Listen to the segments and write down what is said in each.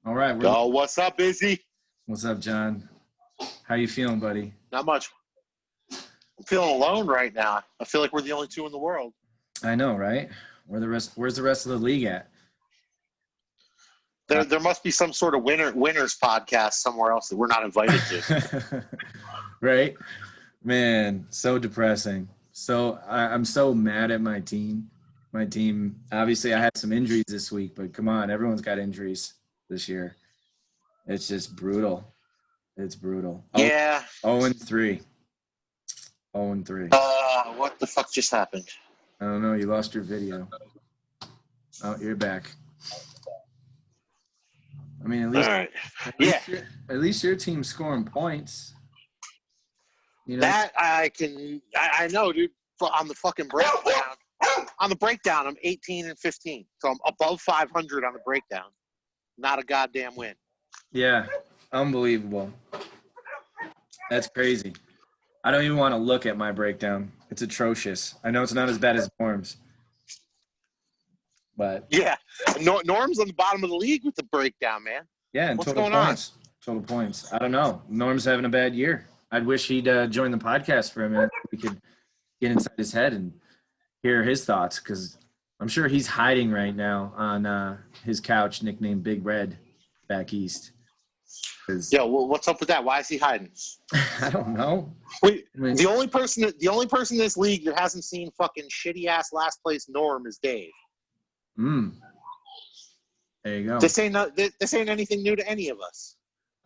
All right. Oh, what's up, Izzy? What's up, John? How you feeling, buddy? Not much. I'm feeling alone right now. I feel like we're the only two in the world. I know, right? Where's the rest of the league at? There must be some sort of winners podcast somewhere else that we're not invited to. Right? Man, so depressing. So I'm so mad at my team. My team, obviously I had some injuries this week, but come on, everyone's got injuries this year. It's just brutal. It's brutal. Yeah. 0-3. 0-3. What the fuck just happened? I don't know. You lost your video. Oh, you're back. I mean, All right. at least your team's scoring points. You know? That I know, dude. On the fucking breakdown, I'm 18-15, so I'm above 500 on the breakdown. Not a goddamn win. Yeah, unbelievable. That's crazy. I don't even want to look at my breakdown. It's atrocious. I know it's not as bad as Norm's, but yeah, Norm's on the bottom of the league with the breakdown, man. Yeah, and total points. Total points. I don't know. Norm's having a bad year. I'd wish he'd join the podcast for a minute. We could get inside his head and hear his thoughts, because I'm sure he's hiding right now on his couch, nicknamed Big Red, back east. Yeah, well, what's up with that? Why is he hiding? I don't know. Wait, the only person in this league that hasn't seen fucking shitty ass last place Norm is Dave. There you go. This ain't anything new to any of us.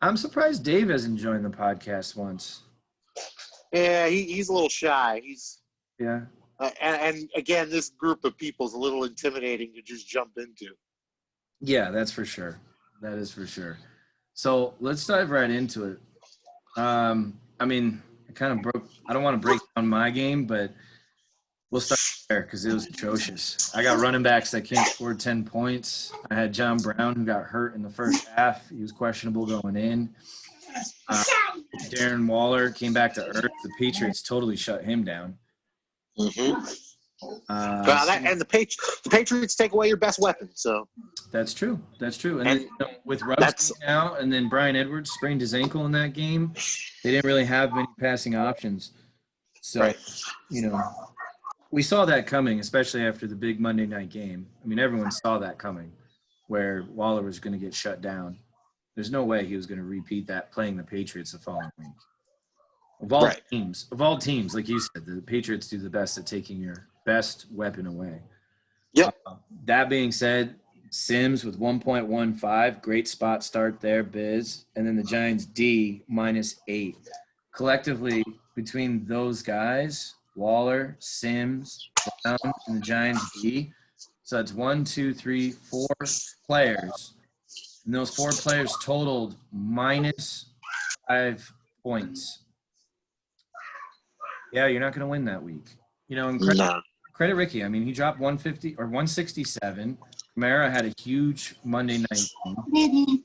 I'm surprised Dave hasn't joined the podcast once. Yeah, he's a little shy. Yeah. And again, this group of people is a little intimidating to just jump into. Yeah, that's for sure. That is for sure. So let's dive right into it. I mean, I don't want to break down my game, but we'll start there because it was atrocious. I got running backs that can't score 10 points. I had John Brown, who got hurt in the first half. He was questionable going in. Darren Waller came back to earth. The Patriots totally shut him down. Mm-hmm. And the Patriots take away your best weapon. So that's true. That's true. And then, with Ruggs out, and then Bryan Edwards sprained his ankle in that game, they didn't really have many passing options. So, we saw that coming, especially after the big Monday night game. I mean, everyone saw that coming, where Waller was going to get shut down. There's no way he was going to repeat that playing the Patriots the following week. Of all teams, like you said, the Patriots do the best at taking your best weapon away. Yep. That being said, Sims with 1.15, great spot start there, Biz. And then the Giants D -8. Collectively, between those guys, Waller, Sims, Brown, and the Giants D. So that's 1, 2, 3, 4 players. And those 4 players totaled -5 points. Yeah, you're not going to win that week. And credit Ricky. I mean, he dropped 150 or 167. Kamara had a huge Monday night game.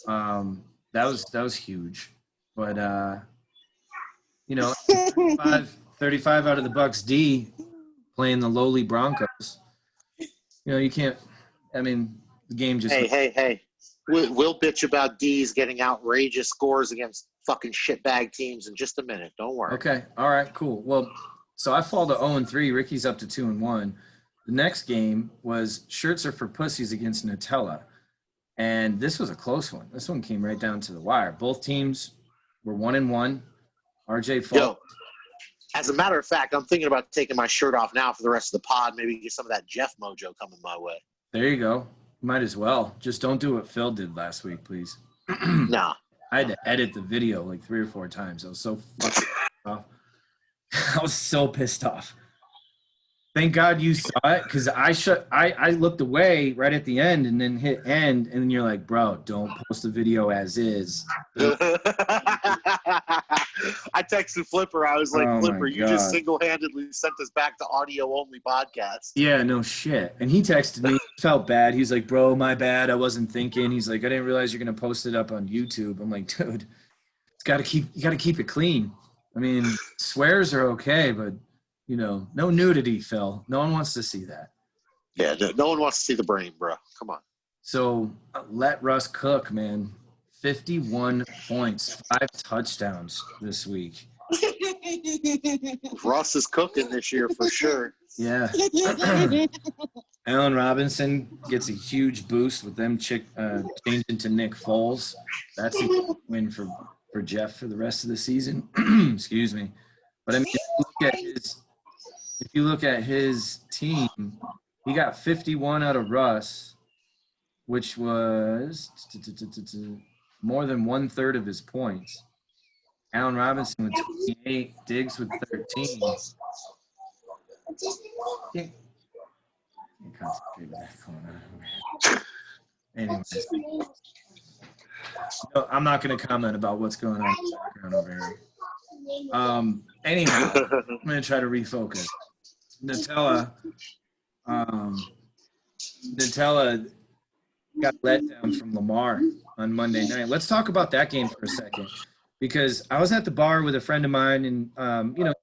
That was huge. But 35 out of the Bucks D playing the lowly Broncos. You can't. I mean, the game just. Hey. We'll bitch about D's getting outrageous scores against fucking shitbag teams in just a minute. Don't worry. Okay. All right. Cool. Well, so I fall to 0-3. Ricky's up to 2-1. The next game was Shirts Are for Pussies against Nutella, and this was a close one. This one came right down to the wire. Both teams were 1-1. RJ Falk. As a matter of fact, I'm thinking about taking my shirt off now for the rest of the pod. Maybe get some of that Jeff mojo coming my way. There you go. Might as well. Just don't do what Phil did last week, please. No. I had to edit the video like 3 or 4 times. I was so fucking off. I was so pissed off. Thank God you saw it, because I looked away right at the end and then hit end, and then you're like, bro, don't post the video as is. I texted Flipper. I was like, Flipper, you just single-handedly sent us back to audio-only podcast. Yeah, no shit. And he texted me, felt bad. He's like, bro, my bad. I wasn't thinking. He's like, I didn't realize you're going to post it up on YouTube. I'm like, dude, you got to keep it clean. I mean, swears are okay, but no nudity, Phil. No one wants to see that. Yeah, no one wants to see the brain, bro. Come on. So let Russ cook, man. 51 points, 5 touchdowns this week. Russ is cooking this year for sure. Yeah. Allen Robinson gets a huge boost with them changing to Nick Foles. That's a win for Jeff for the rest of the season. Excuse me. But I mean, if you look at his team, he got 51 out of Russ, which was more than 1/3 of his points. Allen Robinson with 28, Diggs with 13. Concentrate with that going on. Anyways, no, I'm not going to comment about what's going on in the background over here. Anyhow, I'm going to try to refocus. Nutella got let down from Lamar on Monday night. Let's talk about that game for a second, because I was at the bar with a friend of mine, and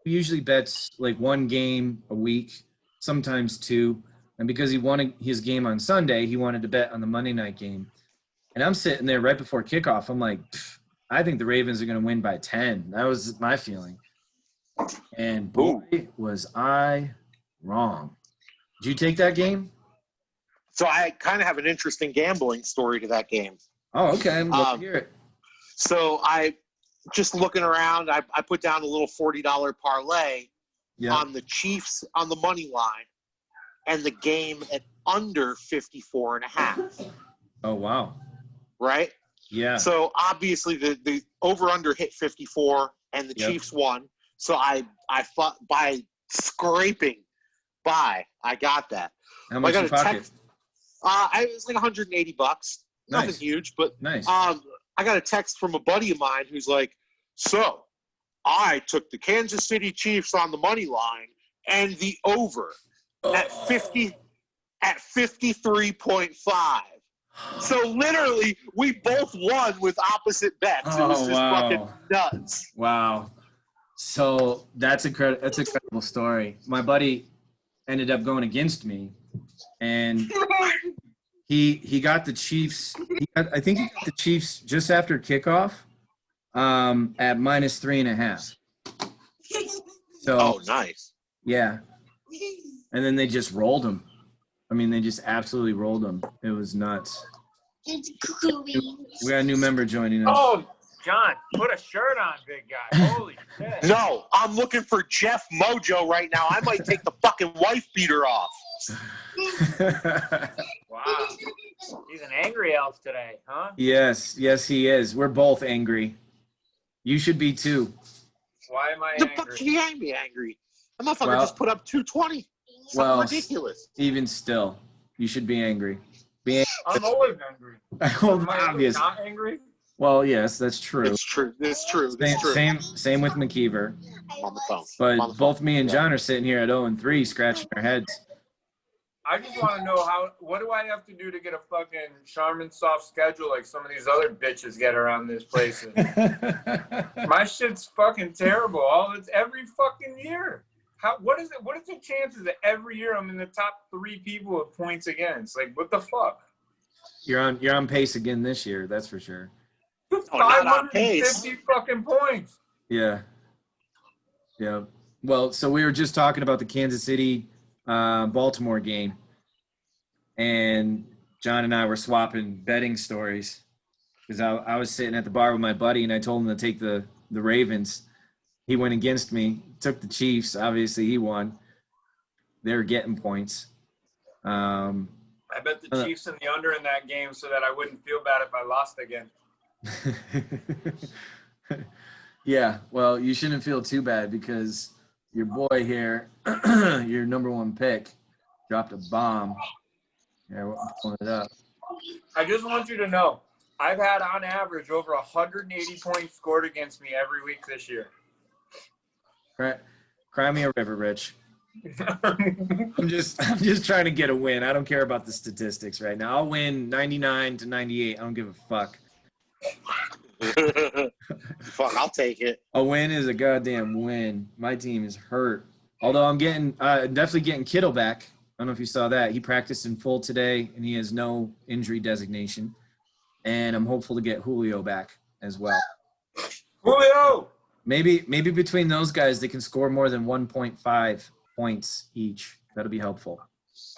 he usually bets like one game a week, sometimes two. And because he wanted his game on Sunday, he wanted to bet on the Monday night game. And I'm sitting there right before kickoff. I'm like, I think the Ravens are going to win by 10. That was my feeling. And boy, was I wrong. Did you take that game? So I kind of have an interesting gambling story to that game. Oh, okay. Let's hear it. So I just looking around, I put down a little $40 parlay on the Chiefs on the money line and the game at under 54.5. Oh, wow. Right? Yeah. So obviously the over-under hit 54 and the Chiefs won. So I thought by scraping by, I got that. How much in pocket? It was like $180. Nothing huge, but nice. I got a text from a buddy of mine who's like, so I took the Kansas City Chiefs on the money line and the over at 53.5. So literally, we both won with opposite bets. It was just fucking nuts. Wow. So that's an incredible story. My buddy ended up going against me, and he got the Chiefs. I think he got the Chiefs just after kickoff at -3.5. So nice. Yeah. And then they just rolled them. I mean, they just absolutely rolled them. It was nuts. We got a new member joining us. Oh, John, put a shirt on, big guy. Holy shit. No, I'm looking for Jeff Mojo right now. I might take the fucking wife beater off. Wow. He's an angry elf today, huh? Yes, he is. We're both angry. You should be too. Why am I The angry? fuck can you be angry? That motherfucker just put up 220. Well, ridiculous. Even still, you should be angry. I'm always angry. Well, am I obvious. not angry? Well, yes, that's true. It's true. Same with McKeever. I'm on the phone. But both me and John are sitting here at 0-3, scratching our heads. I just want to know what do I have to do to get a fucking Charmin soft schedule like some of these other bitches get around this place? My shit's fucking terrible. It's every fucking year. What is the chances that every year I'm in the top 3 people with points against? Like, what the fuck? You're on pace again this year, that's for sure. 550 fucking points. Yeah. Well, so we were just talking about the Kansas City Baltimore game, and John and I were swapping betting stories because I was sitting at the bar with my buddy and I told him to take the Ravens. He went against me, took the Chiefs. Obviously, he won. They were getting points. I bet the Chiefs in the under in that game so that I wouldn't feel bad if I lost again. Yeah, well, you shouldn't feel too bad because your boy here, your number 1 pick, dropped a bomb. Yeah, we're pulling it up. I just want you to know, I've had on average over 180 points scored against me every week this year. Cry me a river, Rich. I'm just trying to get a win. I don't care about the statistics right now. I'll win 99-98. I don't give a fuck. Fuck, I'll take it. A win is a goddamn win. My team is hurt. Although I'm definitely getting Kittle back. don't know if you saw that. He practiced in full today, and he has no injury designation. And I'm hopeful to get Julio back as well. Julio! Maybe between those guys, they can score more than 1.5 points each. That'll be helpful.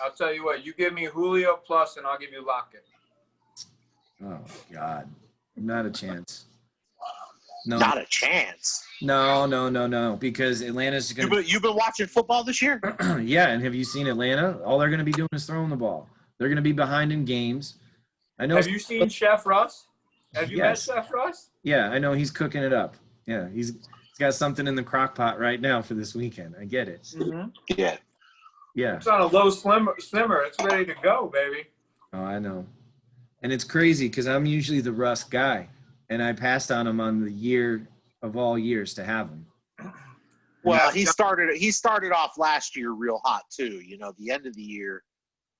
I'll tell you what. You give me Julio plus, and I'll give you Lockett. Oh, God. Not a chance. No. Not a chance. No, because Atlanta's going to – You've been watching football this year? Yeah, and have you seen Atlanta? All they're going to be doing is throwing the ball. They're going to be behind in games. I know. Have you seen Chef Russ? Have you met Yes. Chef Russ? Yeah, I know he's cooking it up. Yeah, he's got something in the crock pot right now for this weekend. I get it. Mm-hmm. Yeah. Yeah. It's on a low simmer. It's ready to go, baby. Oh, I know. And it's crazy because I'm usually the Russ guy, and I passed on him on the year of all years to have him. Well, he started off last year real hot too. You know, the end of the year,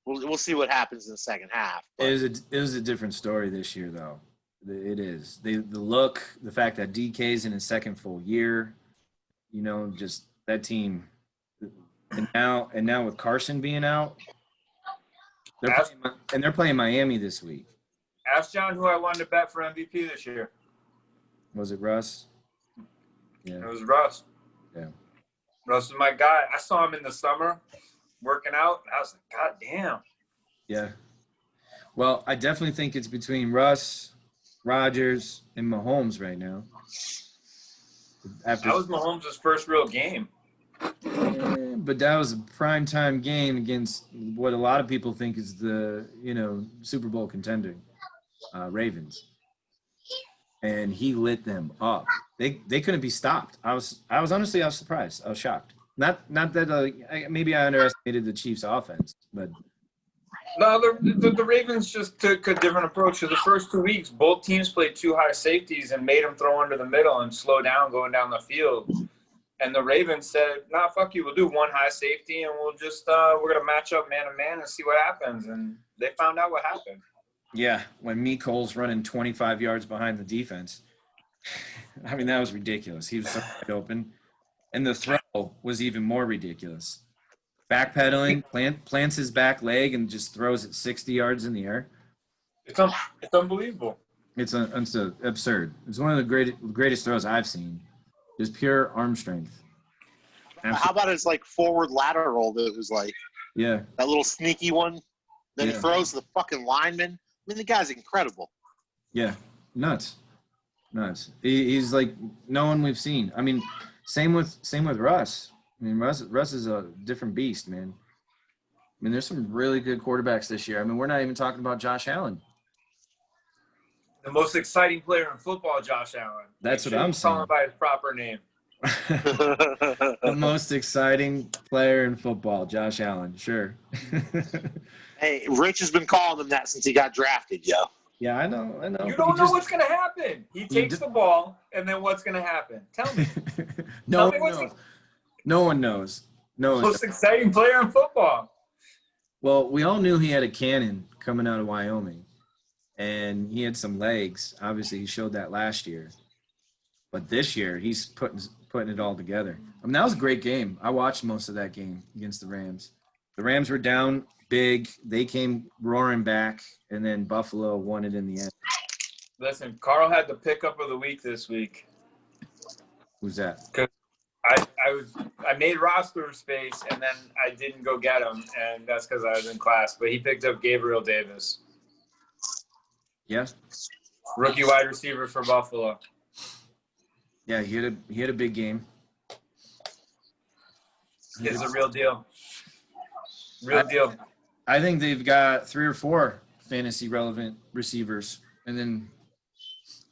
we'll see what happens in the second half. But. It was a different story this year, though. It is the look, the fact that DK's in his second full year, you know, just that team, and now with Carson being out, they're playing Miami this week. Ask John who I wanted to bet for MVP this year. Was it Russ? Yeah. It was Russ. Yeah. Russ is my guy. I saw him in the summer working out. I was like, God damn. Yeah. Well, I definitely think it's between Russ, Rodgers, and Mahomes right now. That was Mahomes' first real game. But that was a primetime game against what a lot of people think is the, Super Bowl contender, Ravens. And he lit them up. They couldn't be stopped. I was surprised. I was shocked. Not that maybe I underestimated the Chiefs' offense, but no, the Ravens just took a different approach. For the first 2 weeks, both teams played two high safeties and made them throw under the middle and slow down going down the field. And the Ravens said, "Nah, fuck you. We'll do one high safety and we'll just we're gonna match up man to man and see what happens." And they found out what happened. Yeah, when Mecole's running 25 yards behind the defense. I mean, that was ridiculous. He was so wide open. And the throw was even more ridiculous. Backpedaling, plants his back leg and just throws it 60 yards in the air. It's unbelievable. It's absurd. It's one of the greatest throws I've seen. Just pure arm strength. Absolutely. How about his forward lateral that was that little sneaky one that he throws the fucking lineman? I mean, the guy's incredible. Yeah, nuts. He's like no one we've seen. I mean, same with Russ. I mean, Russ is a different beast, man. I mean, there's some really good quarterbacks this year. I mean, we're not even talking about Josh Allen. The most exciting player in football, Josh Allen. That's what I'm saying. Call him by his proper name. The most exciting player in football, Josh Allen. Sure. Hey, Rich has been calling him that since he got drafted, yo. Yeah, I know. You don't know what's going to happen. He takes the ball, and then what's going to happen? Tell me. No one knows. Most exciting player in football. Well, we all knew he had a cannon coming out of Wyoming, and he had some legs. Obviously, he showed that last year. But this year, he's putting it all together. I mean, that was a great game. I watched most of that game against the Rams. The Rams were down big. They came roaring back, and then Buffalo won it in the end. Listen, Carl had the pickup of the week this week. Who's that? Because I made roster space, and then I didn't go get him, and that's because I was in class. But he picked up Gabriel Davis. Yeah. Rookie wide receiver for Buffalo. Yeah, he had a big game. He's a real deal. Real deal. I think they've got 3 or 4 fantasy relevant receivers, and then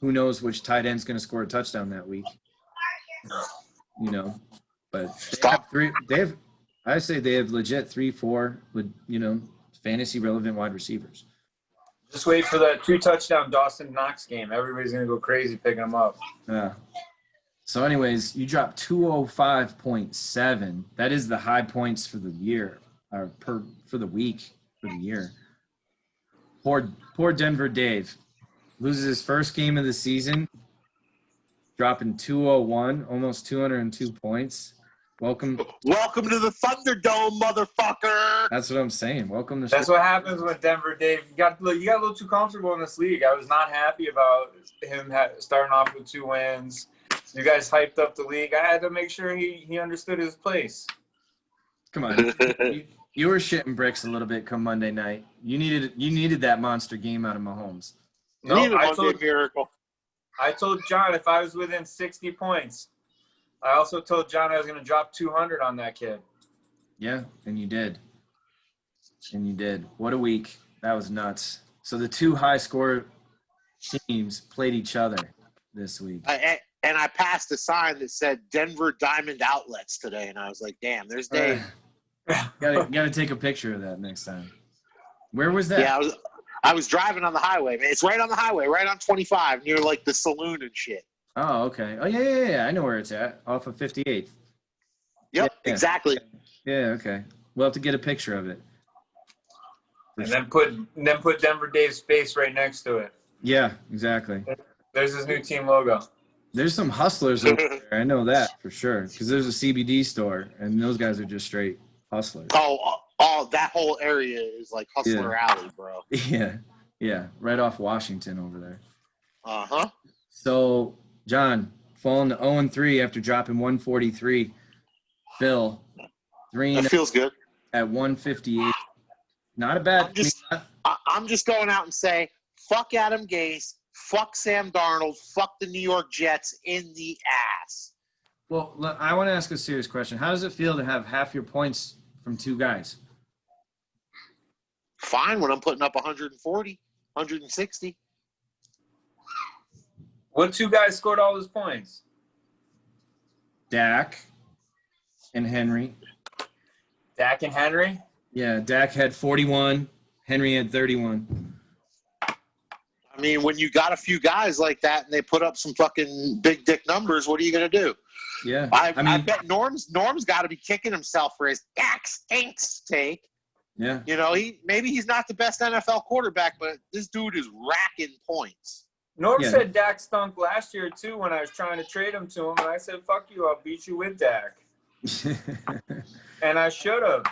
who knows which tight end's going to score a touchdown that week. But I say they have legit 3, 4, fantasy relevant wide receivers. Just wait for that 2-touchdown Dawson Knox game. Everybody's going to go crazy picking him up. Yeah. So anyways, you dropped 205.7. That is the high points for the year, or for the week, for the year. Poor Denver Dave. Loses his first game of the season, dropping 201, almost 202 points. Welcome to the Thunderdome, motherfucker. That's what I'm saying. Welcome to. That's what happens when Denver Dave you got a little too comfortable in this league. I was not happy about him starting off with 2 wins. You guys hyped up the league. I had to make sure he understood his place. Come on, you were shitting bricks a little bit come Monday night. You needed that monster game out of Mahomes. No, I told John if I was within 60 points. I also told John I was going to drop 200 on that kid. Yeah, and you did. What a week. That was nuts. So the 2 high-score teams played each other this week. And I passed a sign that said Denver Diamond Outlets today, and I was like, damn, there's Dave. Gotta take a picture of that next time. Where was that? Yeah, I was driving on the highway, man. It's right on the highway, right on 25, near like the saloon and shit. Oh, okay. Oh, yeah. I know where it's at. Off of 58th. Yep, yeah. Exactly. Yeah, okay. We'll have to get a picture of it. And then put Denver Dave's face right next to it. Yeah, exactly. There's his new team logo. There's some hustlers over there. I know that for sure. Because there's a CBD store, and those guys are just straight hustlers. Oh, that whole area is like Hustler Alley, bro. Yeah. Right off Washington over there. Uh-huh. So, John, falling to 0-3 after dropping 143. Phil, 3 that feels good. At 158. Not a bad. I'm just going out and say, fuck Adam Gase, fuck Sam Darnold, fuck the New York Jets in the ass. Well, I want to ask a serious question. How does it feel to have half your points from 2 guys? Fine when I'm putting up 140, 160. What 2 guys scored all those points? Dak and Henry. Dak and Henry? Yeah, Dak had 41. Henry had 31. I mean, when you got a few guys like that and they put up some fucking big dick numbers, what are you going to do? Yeah. I bet Norm's got to be kicking himself for his Dak stinks take. Yeah. You know, maybe he's not the best NFL quarterback, but this dude is racking points. Norm said Dak stunk last year, too, when I was trying to trade him to him. And I said, fuck you, I'll beat you with Dak. And I should have.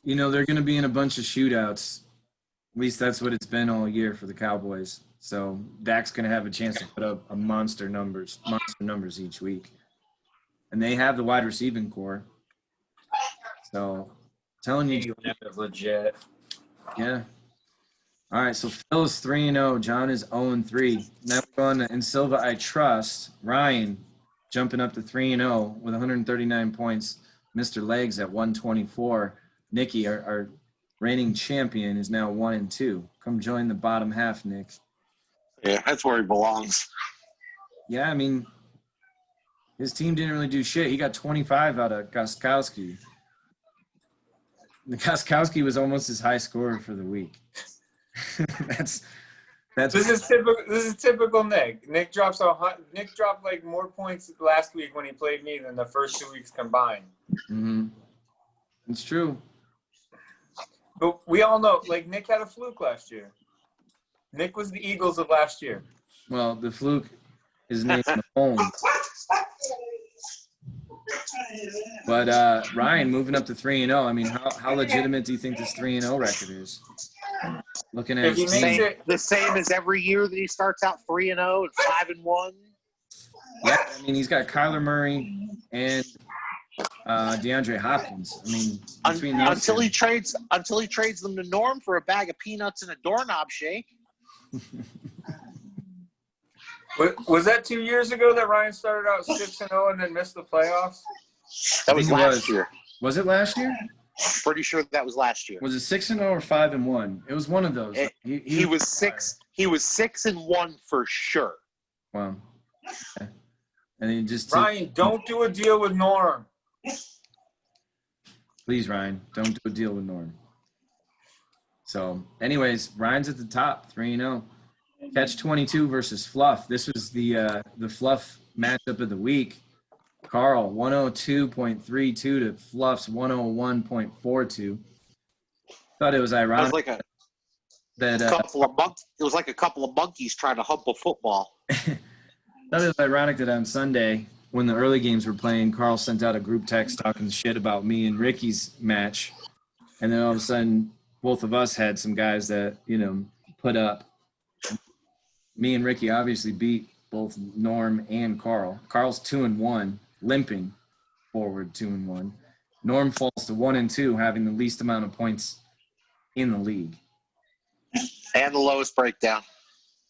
You know, they're going to be in a bunch of shootouts. At least that's what it's been all year for the Cowboys. So Dak's going to have a chance to put up monster numbers each week. And they have the wide receiving core. So telling you. Legit. Yeah. All right, so Phil is 3-0. John is 0-3. Now we're on to In Silva I Trust. Ryan jumping up to 3-0 with 139 points. Mr. Legs at 124. Nikki, our reigning champion, is now 1-2. Come join the bottom half, Nick. Yeah, that's where he belongs. Yeah, I mean, his team didn't really do shit. He got 25 out of Gostkowski. Gostkowski was almost his high scorer for the week. This is typical Nick. Nick dropped like more points last week when he played me than the first 2 weeks combined. Mm-hmm. It's true. But we all know, like, Nick had a fluke last year. Nick was the Eagles of last year. Well, the fluke is named Mahomes. But Ryan moving up to 3-0. I mean, how legitimate do you think this 3-0 record is? Looking at his team. The same as every year that he starts out 3-0 and 5-1. Yeah, I mean, he's got Kyler Murray and DeAndre Hopkins. I mean, between those until he trades them to Norm for a bag of peanuts and a doorknob shake. Was that 2 years ago that Ryan started out 6-0 and then missed the playoffs? That was last year. Was it last year? Pretty sure that was last year. Was it 6-0 or 5-1? It was one of those. He was 6. He was 6-1 for sure. Wow. Okay. And he just Ryan, don't do a deal with Norm. Please, Ryan, don't do a deal with Norm. So, anyways, Ryan's at the top, 3-0. Catch 22 versus Fluff. This was the Fluff matchup of the week. Carl, 102.32 to Fluff's 101.42. Thought it was ironic. It was like a couple of monkeys trying to hump a football. Thought it was ironic that on Sunday when the early games were playing, Carl sent out a group text talking shit about me and Ricky's match. And then all of a sudden, both of us had some guys that, put up. Me and Ricky obviously beat both Norm and Carl. Carl's 2-1, limping forward 2-1. Norm falls to 1-2, having the least amount of points in the league. And the lowest breakdown.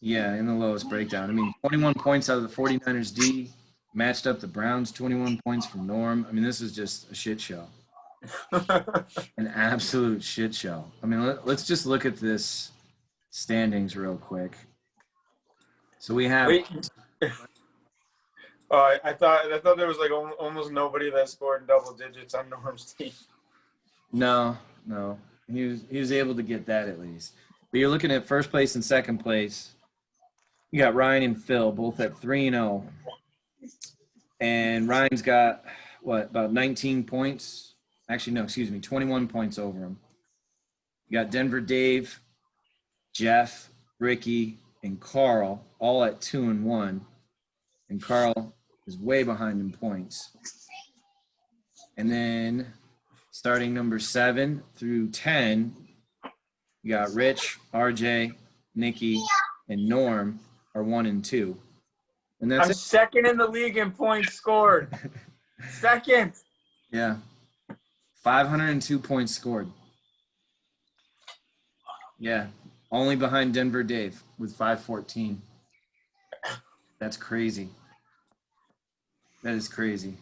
Yeah, in the lowest breakdown. I mean, 21 points out of the 49ers D, matched up the Browns, 21 points from Norm. I mean, this is just a shit show. An absolute shit show. I mean, let's just look at this standings real quick. So we have. I thought there was like almost nobody that scored double digits on Norm's team. No. He was able to get that at least. But you're looking at first place and second place. You got Ryan and Phil both at 3-0. And Ryan's got about 19 points? Actually, no, 21 points over him. You got Denver Dave, Jeff, Ricky, and Carl all at 2-1. And Carl is way behind in points. And then starting number 7 through 10, you got Rich, RJ, Nikki, and Norm are 1 and 2. And that's I'm second in the league in points scored. Second. Yeah. 502 points scored. Yeah. Only behind Denver Dave with 514. That's crazy. That is crazy.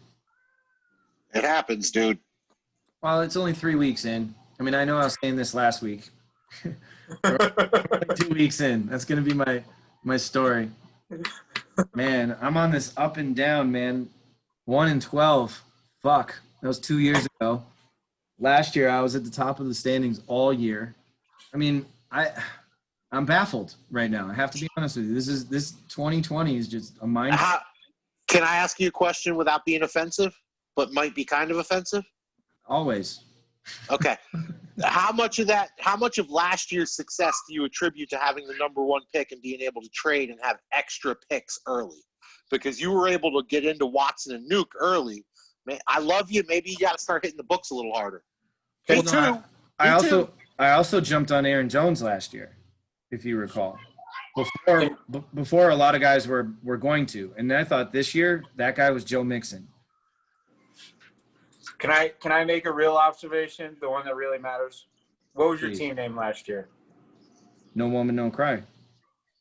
It happens, dude. Well, it's only 3 weeks in. I mean, I know I was saying this last week. We're only 2 weeks in. That's going to be my story. Man, I'm on this up and down, man. 1-12. Fuck. That was 2 years ago. Last year, I was at the top of the standings all year. I mean, I'm baffled right now. I have to be honest with you. This 2020 is just a mind. Can I ask you a question without being offensive, but might be kind of offensive? Always. Okay. How much of last year's success do you attribute to having the number 1 pick and being able to trade and have extra picks early? Because you were able to get into Watson and Nuke early. Man, I love you. Maybe you got to start hitting the books a little harder. Me too. I also jumped on Aaron Jones last year, if you recall. Before a lot of guys were going to. And I thought this year, that guy was Joe Mixon. Can I make a real observation? The one that really matters. What was your team name last year? No Woman, No Cry.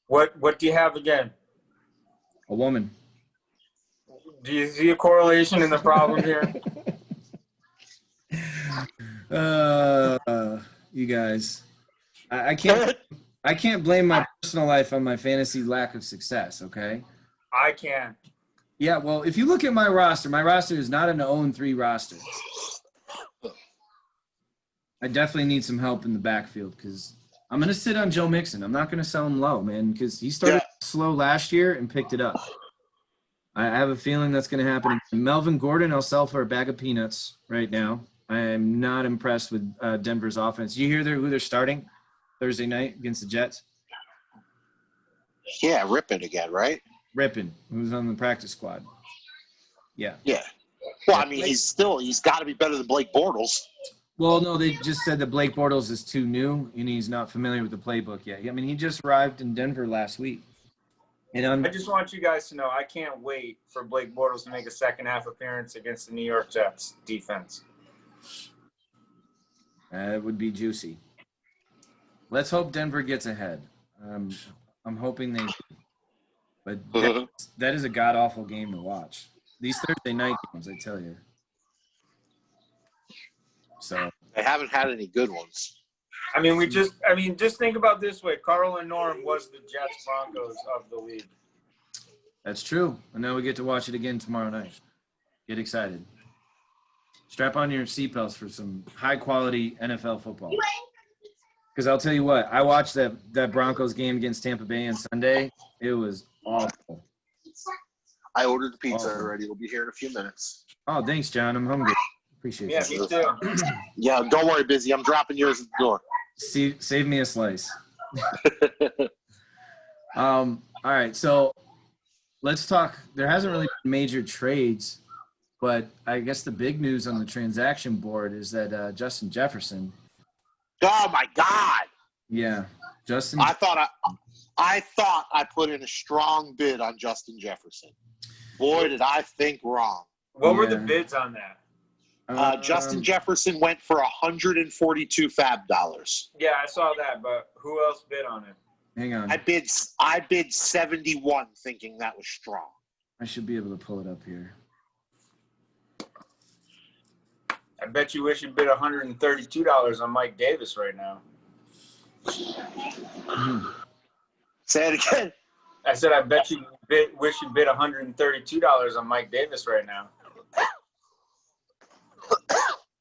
What do you have again? A woman. Do you see a correlation in the problem here? You guys, I can't blame my personal life on my fantasy lack of success. Okay. I can. Yeah, well, if you look at my roster is not an 0-3 roster. I definitely need some help in the backfield because I'm going to sit on Joe Mixon. I'm not going to sell him low, man, because he started slow last year and picked it up. I have a feeling that's going to happen. Melvin Gordon, I'll sell for a bag of peanuts right now. I am not impressed with Denver's offense. You hear who they're starting Thursday night against the Jets? Yeah, Rippin again, right? Rippin, who's on the practice squad. Yeah. Yeah. Well, I mean, he's got to be better than Blake Bortles. Well, no, they just said that Blake Bortles is too new and he's not familiar with the playbook yet. I mean, he just arrived in Denver last week. And I just want you guys to know I can't wait for Blake Bortles to make a second half appearance against the New York Jets defense. It would be juicy. Let's hope Denver gets ahead. I'm hoping they do. But that is a god-awful game to watch. These Thursday night games, I tell you. So they haven't had any good ones. Just think about it this way. Carl and Norm was the Jets Broncos of the league. That's true. And now we get to watch it again tomorrow night. Get excited. Strap on your seatbelts for some high-quality NFL football. Because I'll tell you what, I watched that Broncos game against Tampa Bay on Sunday. It was awful. I ordered the pizza already. It'll be here in a few minutes. Oh, thanks, John. I'm hungry. Appreciate it. Yeah, me too. Yeah, don't worry, Busy. I'm dropping yours at the door. Save me a slice. All right, so let's talk. There hasn't really been major trades, but I guess the big news on the transaction board is that Justin Jefferson. Oh my God! Yeah, Justin. I thought I put in a strong bid on Justin Jefferson. Boy, did I think wrong. What were the bids on that? Justin Jefferson went for $142 fab dollars. Yeah, I saw that, but who else bid on it? Hang on. I bid 71, thinking that was strong. I should be able to pull it up here. I bet you wish you bid $132 on Mike Davis right now. Say it again. I said I bet you wish you bid $132 on Mike Davis right now.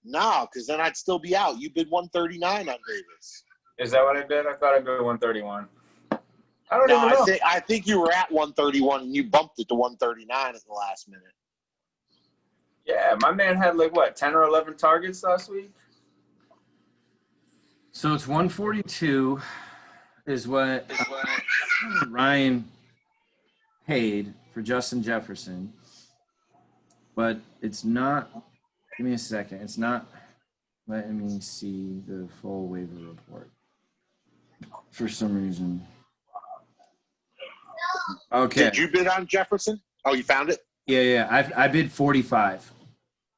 No, because then I'd still be out. You bid 139 on Davis. Is that what I bid? I thought I bid 131. I don't even know. I think you were at 131 and you bumped it to 139 at the last minute. Yeah, my man had 10 or 11 targets last week. So it's 142 is what Ryan paid for Justin Jefferson, but it's not. Give me a second. It's not. Let me see the full waiver report. For some reason. Okay. Did you bid on Jefferson? Oh, you found it? Yeah. I bid 45.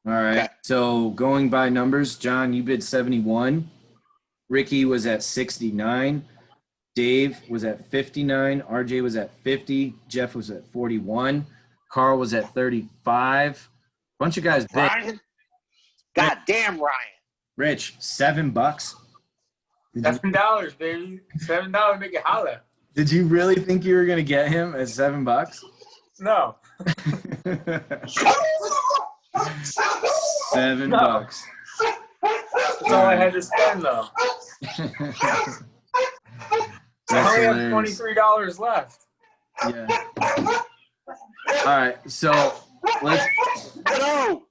All right. Okay. So going by numbers, John, you bid 71. Ricky was at 69. Dave was at 59. RJ was at 50. Jeff was at 41. Carl was at 35. Bunch of guys bid. Ryan? God damn, Ryan. Rich, $7. $7, baby. $7 make it holla. Did you really think you were gonna get him at $7? No. $7. That's all I had to spend, though. I only have $23 left. Yeah. All right, so let's. No.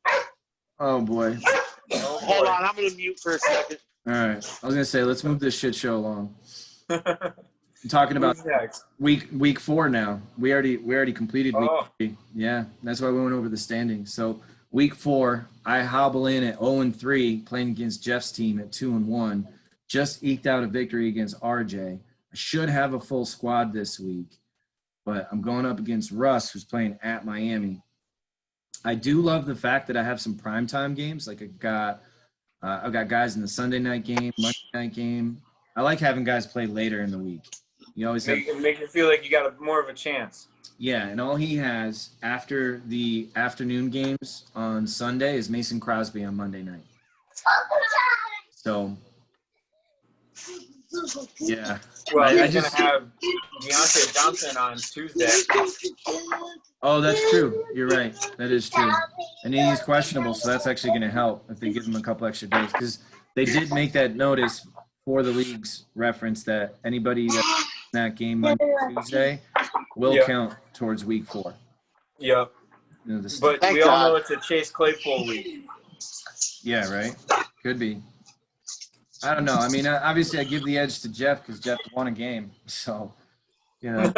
Oh boy. Hold on, I'm gonna mute for a second. All right, I was gonna say let's move this shit show along. I'm talking about week 4 now. We already completed week 3. Yeah, that's why we went over the standings. So week 4, I hobble in at 0-3, playing against Jeff's team at 2-1. Just eked out a victory against RJ. I should have a full squad this week, but I'm going up against Russ, who's playing at Miami. I do love the fact that I have some primetime games. Like I've got guys in the Sunday night game, Monday night game. I like having guys play later in the week. You always make you feel like you got more of a chance. Yeah, and all he has after the afternoon games on Sunday is Mason Crosby on Monday night. So, yeah. Well, he's going to have Deontay Johnson on Tuesday. Oh, that's true. You're right. That is true. And he's questionable, so that's actually going to help if they give him a couple extra days. Because they did make that notice for the league's reference that anybody that's in that game Monday or Tuesday will count towards week 4. Yep. You know, but we all know it's a Chase Claypool week. Yeah, right? Could be. I don't know. I mean, obviously I give the edge to Jeff because Jeff won a game. So, you know,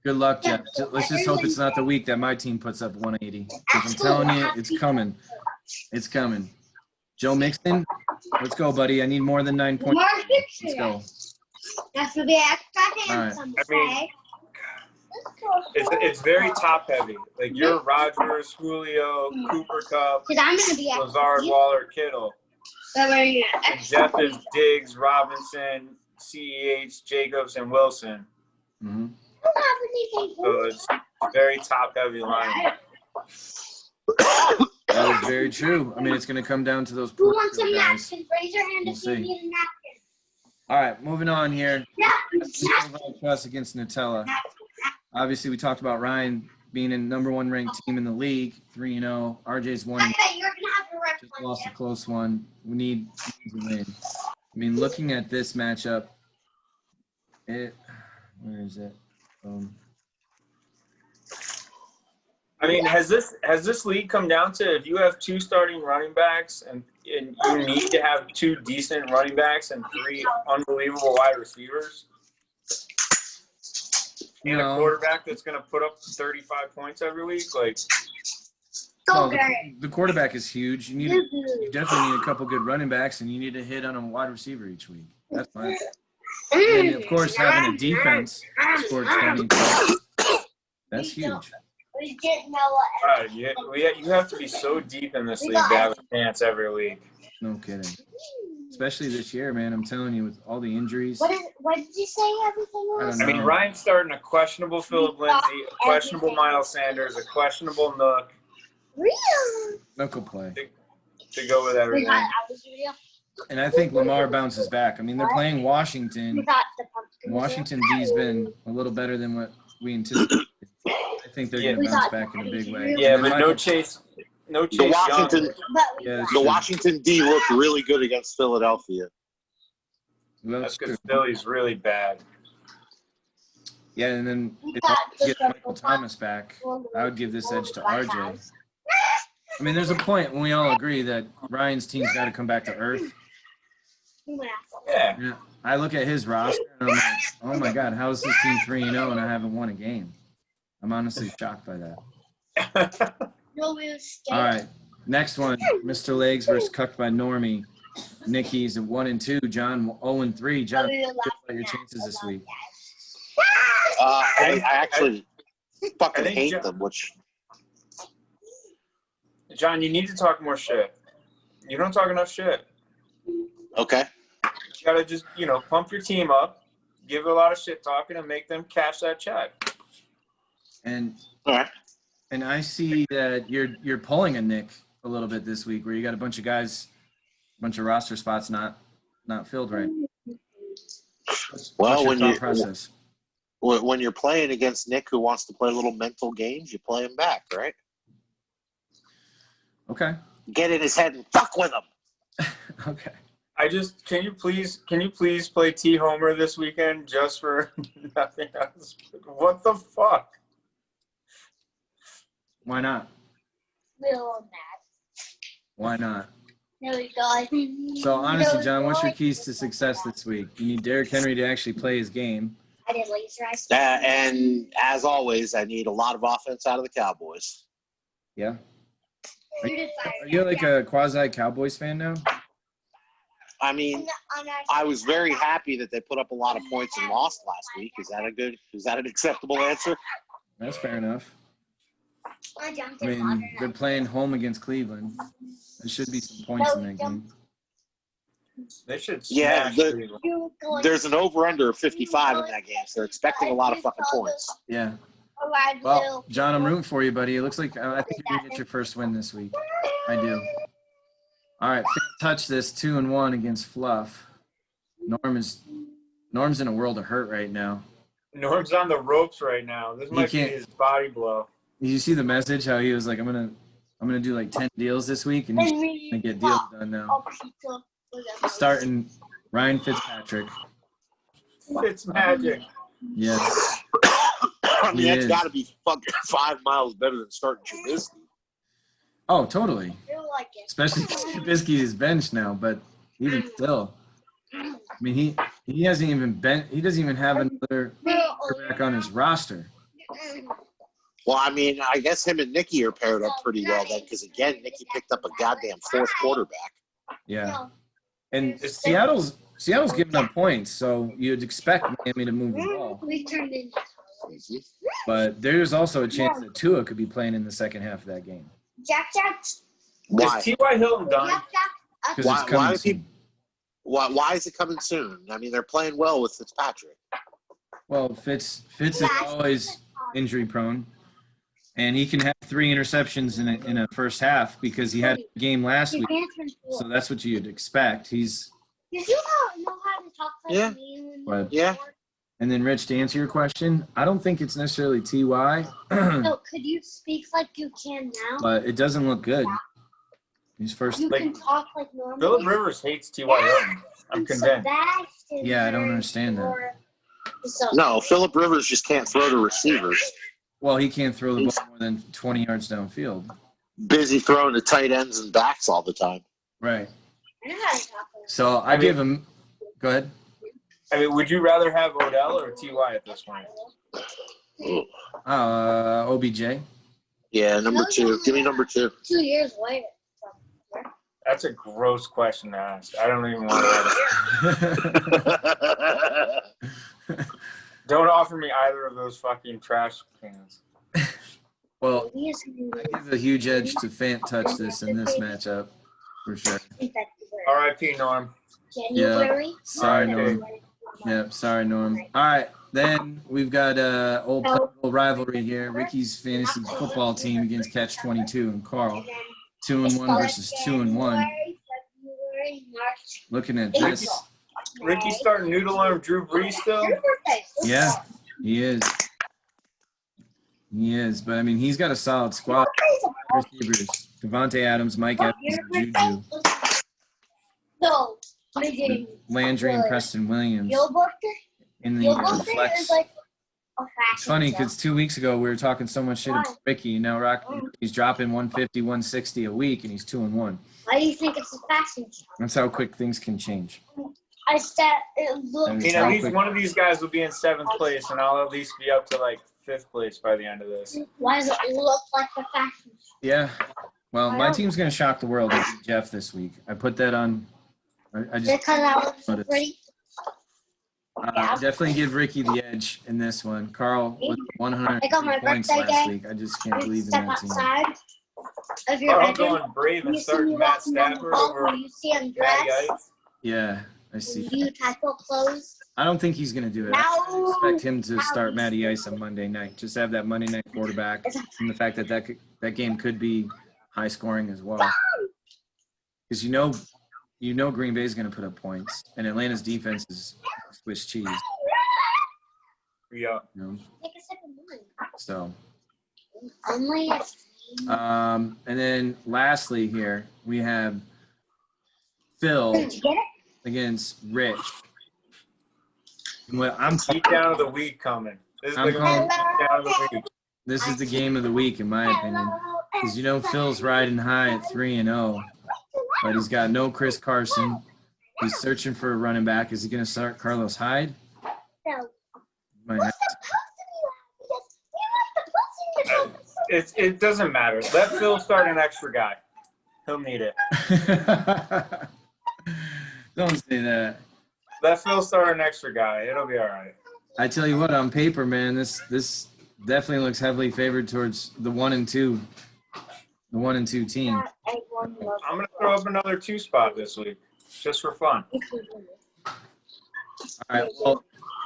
good luck, Jeff. Let's just hope it's not the week that my team puts up 180. Because I'm telling you, it's coming. It's coming. Joe Mixon, let's go, buddy. I need more than 9 points. Let's go. That's for the extra handsome. I mean, it's very top heavy. Like you're Rodgers, Julio, Cooper Kupp, Lazard, Waller, Kittle. And Jeff is Diggs, Robinson, CEH, Jacobs, and Wilson. Mm-hmm. So it's very top heavy line. That is very true. I mean, it's going to come down to those Who wants some guys. napkins? Raise your hand if you need a napkin. All right, moving on here. Trust against Nutella. Obviously, we talked about Ryan being in #1 ranked team in the league, 3-0. RJ's 1. I bet you're gonna have to rip Just lost a close one. We need to win. I mean, looking at this matchup, where is it? I mean, has this league come down to if you have 2 starting running backs and you need to have 2 decent running backs and 3 unbelievable wide receivers? And a quarterback that's going to put up 35 points every week? Like, well, the quarterback is huge. You definitely need a couple good running backs, and you need to hit on a wide receiver each week. That's fine. And then, of course, having a defense score 20 points, that's huge. You have to be so deep in this league to have a chance every week. No kidding. Especially this year, man. I'm telling you, with all the injuries. What did you say everything was? I mean, Ryan's starting a questionable Philip Lindsay, a questionable Miles Sanders, a questionable Nook. Real. Nook will play. To go with everything. And I think Lamar bounces back. I mean, they're playing Washington. Washington D's been a little better than what we anticipated. I think they're going to bounce back in a big way. Yeah, but no Chase. The Washington D looked really good against Philadelphia. That's because Philly's really bad. Yeah, and then if I get Michael Thomas back, I would give this edge to RJ. I mean, there's a point when we all agree that Ryan's team's got to come back to earth. Yeah. I look at his roster and I'm like, oh my God, how is this team 3-0 and I haven't won a game? I'm honestly shocked by that. All right, next one, Mr. Legs versus Cucked by Normie. Nicky's at 1-2. John 0-3. John, what are your chances this week? I actually fucking hate them. John, you need to talk more shit. You don't talk enough shit. Okay. You gotta just, pump your team up, give a lot of shit talking, and make them cash that check. And all right. And I see that you're pulling a Nick a little bit this week, where you got a bunch of guys, a bunch of roster spots not filled right. Well, when you're playing against Nick, who wants to play little mental games, you play him back, right? Okay. Get in his head and fuck with him. Okay. Can you please play T Homer this weekend just for nothing else? What the fuck? Why not? Why not? There we go. So honestly, John, what's your keys to success this week? You need Derrick Henry to actually play his game. I did laser eyes. And as always, I need a lot of offense out of the Cowboys. Yeah. Are you like a quasi Cowboys fan now? I mean, I was very happy that they put up a lot of points and lost last week. Is that an acceptable answer? That's fair enough. I mean, they're playing home against Cleveland. There should be some points in that game. They should. Yeah, there's an over/under of 55 in that game, so they're expecting a lot of fucking points. Yeah. Well, John, I'm rooting for you, buddy. It looks like I think you're gonna get your first win this week. I do. All right, touch this 2-1 against Fluff. Norm's in a world of hurt right now. Norm's on the ropes right now. This might be his body blow. Did you see the message? How he was like, I'm gonna do like 10 deals this week, and he's gonna get deals done now. Starting Ryan Fitzpatrick. Fitzmagic. Yes. I mean, that's got to be fucking 5 miles better than starting Trubisky. Oh, totally. Especially Trubisky is benched now, but even still, I mean, he hasn't even he doesn't even have another quarterback on his roster. Well, I mean, I guess him and Nicky are paired up pretty well then, because again, Nicky picked up a goddamn 4th quarterback. Yeah, and Seattle's giving up points, so you'd expect Miami to move the ball. But there's also a chance that Tua could be playing in the second half of that game. Why? Is T.Y. Hilton done? Because it's coming soon. Why is it coming soon? I mean, they're playing well with Fitzpatrick. Well, Fitz is always injury prone, and he can have 3 interceptions in a first half because he had a game last week. So that's what you'd expect. He's. Did you know how to talk like me? Yeah. And then, Rich, to answer your question, I don't think it's necessarily T.Y. No, could you speak like you can now? But it doesn't look good. He's first. You can talk like normal. Philip Rivers hates T.Y. Hilton. I'm convinced. Yeah, I don't understand that. No, Philip Rivers just can't throw to receivers. Well, he can't throw the ball more than 20 yards downfield. Busy throwing to tight ends and backs all the time. Right. So I give him – go ahead. I mean, would you rather have Odell or T.Y. at this point? OBJ. Yeah, number 2. Give me number 2. 2 years later. That's a gross question to ask. I don't even want to. Don't offer me either of those fucking trash cans. Well, I give a huge edge to Fant touch this in this matchup for sure. R.I.P. Norm. January. Sorry, Norm. Yep, sorry, Norm. All right, then we've got old political rivalry here. Ricky's fantasy football team against Catch 22 and Carl. 2-1 versus 2-1. Looking at this. Ricky's starting noodle arm Drew Brees still? Yeah, he is. He is. But, I mean, he's got a solid squad. Receivers. Devontae Adams, Mike Evans, and Juju. Landry and Preston Williams. In the flex. It's funny because 2 weeks ago we were talking so much shit about Ricky. Now he's dropping 150, 160 a week, and he's 2-1. Why do you think it's a passing? That's how quick things can change. I said it looks. You know, at least one of these guys will be in 7th place, and I'll at least be up to like 5th place by the end of this. Why does it look like a fashion? Yeah. Well, my team's gonna shock the world with Jeff this week. I put that on. I just because I look so pretty. definitely give Ricky the edge in this one. Carl with 100 points last week. I just can't believe in that team. Carl going brave and starting Matt Stafford over Matty Ice. Yeah, I see. You type of clothes. I don't think he's going to do it. I expect him to start Matty Ice on Monday night. Just have that Monday night quarterback and the fact that that game could be high scoring as well. Because you know Green Bay is going to put up points, and Atlanta's defense is Swiss cheese. Yeah. You know? So. Only. And then lastly here we have Phil against Rich. Well, I'm beat down of the week coming. This is the down of the week. This is the game of the week, in my opinion, because you know Phil's riding high at 3-0, but he's got no Chris Carson. He's searching for a running back. Is he going to start Carlos Hyde? No. It doesn't matter. Let Phil start an extra guy. He'll need it. Don't say that. Let Phil start an extra guy. It'll be all right. I tell you what, on paper, man, this definitely looks heavily favored towards the 1 and 2. The 1 and 2 team. I'm gonna throw up another 2 spot this week, just for fun. All right. Well,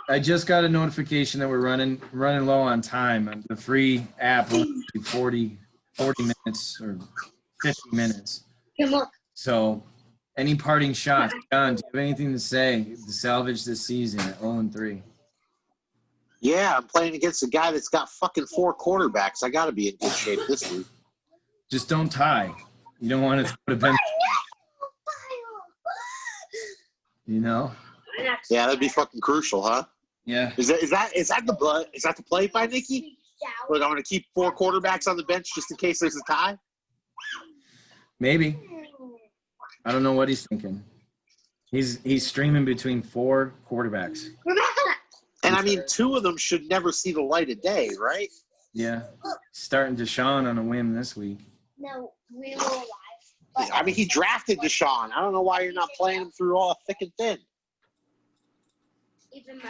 I just got a notification that we're running low on time. The free app will be 40 minutes or 50 minutes. So, any parting shots? John, do you have anything to say to salvage this season at 0-3? Yeah, I'm playing against a guy that's got fucking 4 quarterbacks. I got to be in good shape this week. Just don't tie. You don't want to put a bench. You know? Yeah, that'd be fucking crucial, huh? Yeah. Is that the play by Nikki? Look, I'm gonna keep 4 quarterbacks on the bench just in case there's a tie. Maybe. I don't know what he's thinking. He's streaming between 4 quarterbacks. And I mean, 2 of them should never see the light of day, right? Yeah. Starting Deshaun on a whim this week. No, we were alive. I mean, he drafted Deshaun. I don't know why you're not playing him through all thick and thin. Even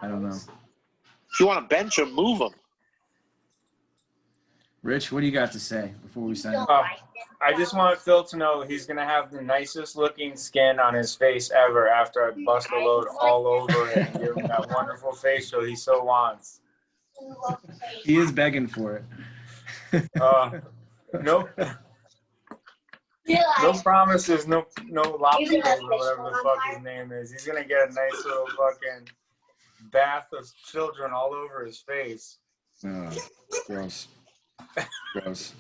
I don't know. If you want to bench him, move him. Rich, what do you got to say before we sign off? I just want Phil to know he's going to have the nicest looking skin on his face ever after I bust a load all over it and give him that wonderful facial he so wants. He is begging for it. Nope. No promises, no lobster or whatever the fuck his name is. He's going to get a nice little fucking bath of children all over his face. Oh, gross. Gross.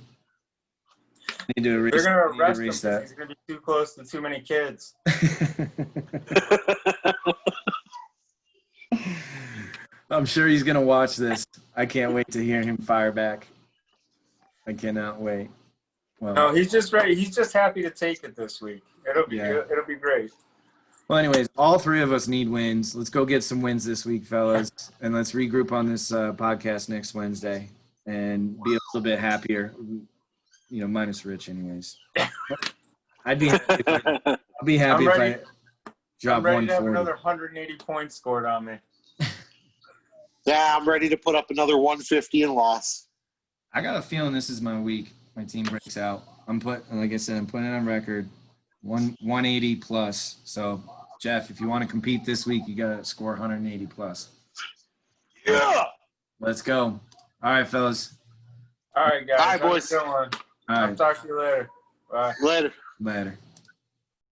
Need to erase, They're going to arrest him that. because he's going to be too close to too many kids. I'm sure he's going to watch this. I can't wait to hear him fire back. I cannot wait. Well, No, he's just ready. He's just happy to take it this week. It'll be great. Well, anyways, all three of us need wins. Let's go get some wins this week, fellas, and let's regroup on this podcast next Wednesday and be a little bit happier. Minus Rich, anyways. I'd be happy if I drop 140. I'm ready to have another 180 points scored on me. Yeah, I'm ready to put up another 150 and loss. I got a feeling this is my week. My team breaks out. Like I said, I'm putting it on record. 180 plus. So, Jeff, if you want to compete this week, you got to score 180 plus. Yeah. Let's go. All right, fellas. All right, guys. All right, boys. All right. I'll talk to you later. Bye. Later. Later.